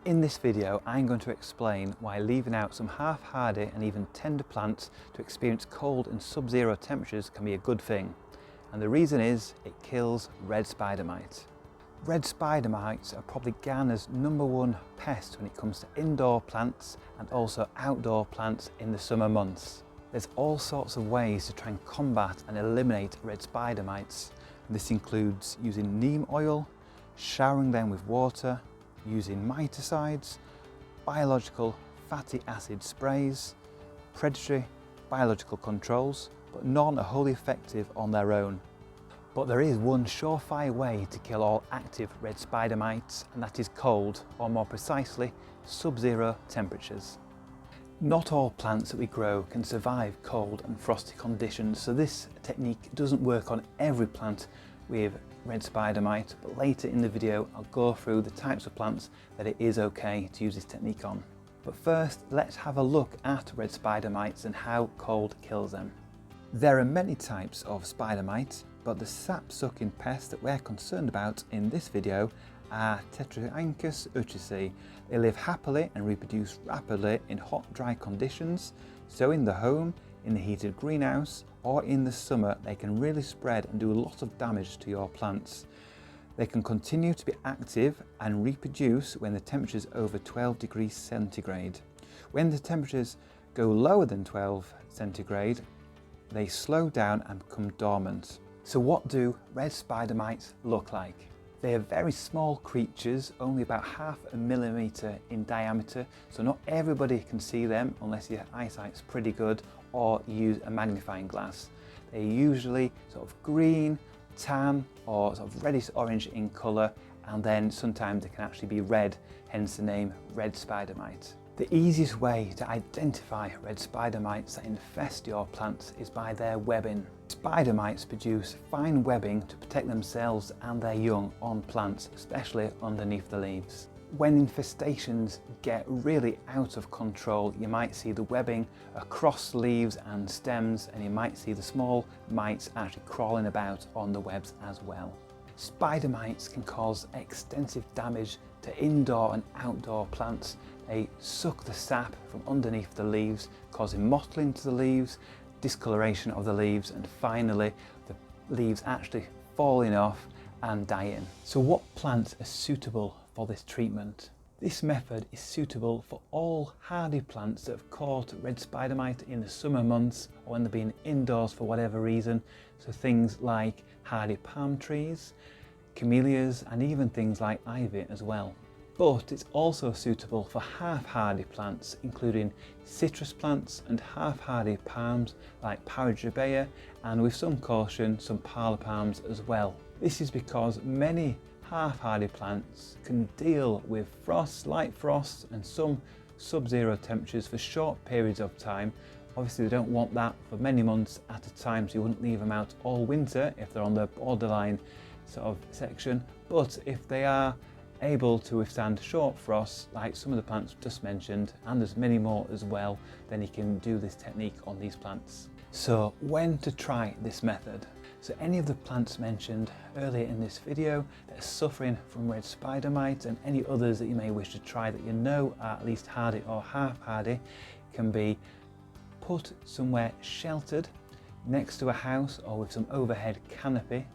In this video, I'm going to explain why leaving out some half-hardy and even tender plants to experience cold and sub-zero temperatures can be a good thing. And the reason is, it kills red spider mite. Red spider mites are probably Ghana's #1 pest when it comes to indoor plants and also outdoor plants in the summer months. There's all sorts of ways to try and combat and eliminate red spider mites. This includes using neem oil, showering them with water, using miticides, biological fatty acid sprays, predatory biological controls, but none are wholly effective on their own. But there is one surefire way to kill all active red spider mites, and that is cold, or more precisely, sub-zero temperatures. Not all plants that we grow can survive cold and frosty conditions, so this technique doesn't work on every plant with red spider mite, but later in the video I'll go through the types of plants that it is okay to use this technique on. But first, let's have a look at red spider mites and how cold kills them. There are many types of spider mites, but the sap-sucking pests that we're concerned about in this video are Tetranychus urticae. They live happily and reproduce rapidly in hot, dry conditions, so in the home, in the heated greenhouse, or in the summer they can really spread and do a lot of damage to your plants. They can continue to be active and reproduce when the temperature is over 12 degrees centigrade. When the temperatures go lower than 12 centigrade, they slow down and become dormant. So what do red spider mites look like? They are very small creatures, only about ½ millimetre in diameter, so not everybody can see them unless your eyesight's pretty good or use a magnifying glass. They're usually sort of green, tan or sort of reddish orange in colour, and then sometimes they can actually be red, hence the name red spider mite. The easiest way to identify red spider mites that infest your plants is by their webbing. Spider mites produce fine webbing to protect themselves and their young on plants, especially underneath the leaves. When infestations get really out of control, you might see the webbing across leaves and stems, and you might see the small mites actually crawling about on the webs as well. Spider mites can cause extensive damage to indoor and outdoor plants. They suck the sap from underneath the leaves, causing mottling to the leaves, discoloration of the leaves, and finally the leaves actually falling off and dying. So what plants are suitable for this treatment? This method is suitable for all hardy plants that have caught red spider mite in the summer months or when they're being indoors for whatever reason. So things like hardy palm trees, camellias, and even things like ivy as well. But it's also suitable for half-hardy plants, including citrus plants and half-hardy palms like Paragerbea, and with some caution, some parlour palms as well. This is because many half-hardy plants can deal with frost, light frosts, and some sub-zero temperatures for short periods of time. Obviously, they don't want that for many months at a time, so you wouldn't leave them out all winter if they're on the borderline sort of section. But if they are able to withstand short frosts, like some of the plants just mentioned, and there's many more as well, then you can do this technique on these plants. So when to try this method? So any of the plants mentioned earlier in this video that are suffering from red spider mite, and any others that you may wish to try that you know are at least hardy or half hardy, can be put somewhere sheltered next to a house or with some overhead canopy.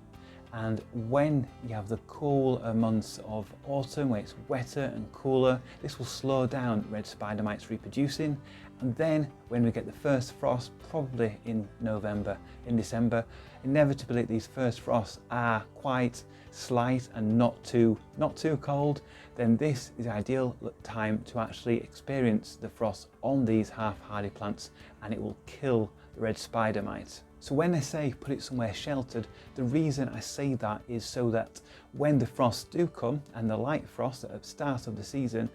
And when you have the cooler months of autumn, where it's wetter and cooler, this will slow down red spider mites reproducing. And then when we get the first frost, probably in November, in December, inevitably these first frosts are quite slight and not too cold, then this is the ideal time to actually experience the frost on these half-hardy plants, and it will kill the red spider mite. So when I say put it somewhere sheltered, the reason I say that is so that when the frosts do come, and the light frosts at the start of the season,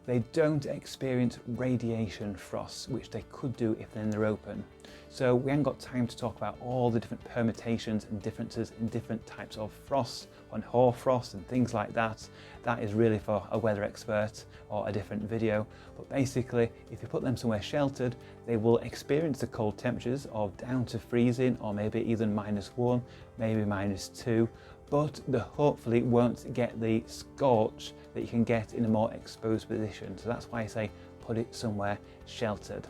they don't experience radiation frosts, which they could do if they're in the open. So we haven't got time to talk about all the different permutations and differences in different types of frosts, on hoarfrost and things like that. That is really for a weather expert or a different video. But basically, if you put them somewhere sheltered, they will experience the cold temperatures of down to freezing, or maybe even -1, maybe -2. but they hopefully won't get the scorch that you can get in a more exposed position. So that's why I say put it somewhere sheltered.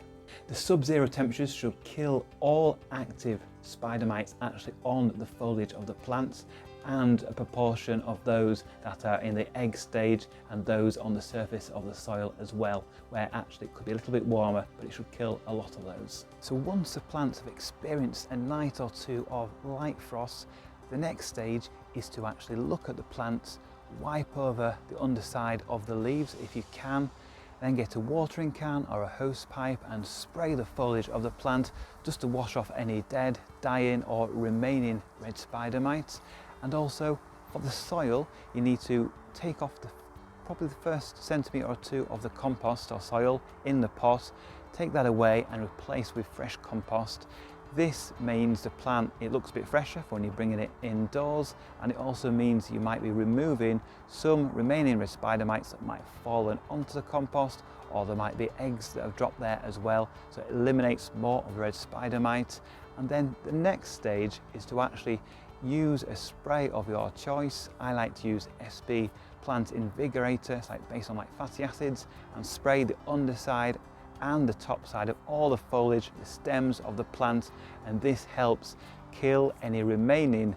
The sub-zero temperatures should kill all active spider mites actually on the foliage of the plants, and a proportion of those that are in the egg stage and those on the surface of the soil as well, where actually it could be a little bit warmer, but it should kill a lot of those. So once the plants have experienced a night or two of light frost, the next stage is to actually look at the plants, wipe over the underside of the leaves if you can, then get a watering can or a hose pipe and spray the foliage of the plant just to wash off any dead, dying or remaining red spider mites. And also for the soil, you need to take off probably the first centimetre or two of the compost or soil in the pot, take that away and replace with fresh compost. This means the plant, it looks a bit fresher for when you're bringing it indoors, and it also means you might be removing some remaining red spider mites that might have fallen onto the compost, or there might be eggs that have dropped there as well, so it eliminates more of the red spider mite. And then the next stage is to actually use a spray of your choice. I like to use SB Plant Invigorator, it's like based on fatty acids, and spray the underside and the top side of all the foliage, the stems of the plant, and this helps kill any remaining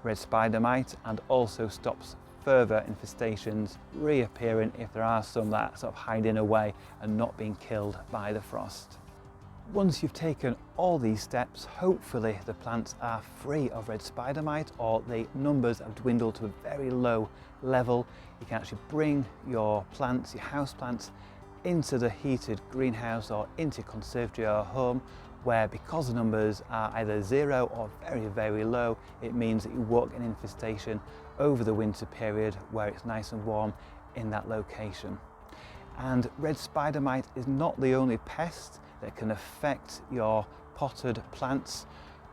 red spider mite and also stops further infestations reappearing if there are some that are sort of hiding away and not being killed by the frost. Once you've taken all these steps, hopefully the plants are free of red spider mite, or the numbers have dwindled to a very low level. You can actually bring your plants, your house plants, into the heated greenhouse or into your conservatory or home, where because the numbers are either zero or very, very low, it means that you won't get an infestation over the winter period where it's nice and warm in that location. And red spider mite is not the only pest that can affect your potted plants.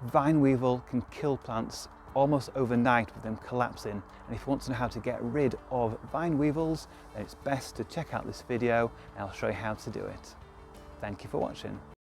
Vine weevil can kill plants almost overnight with them collapsing, and if you want to know how to get rid of vine weevils, then it's best to check out this video and I'll show you how to do it. Thank you for watching.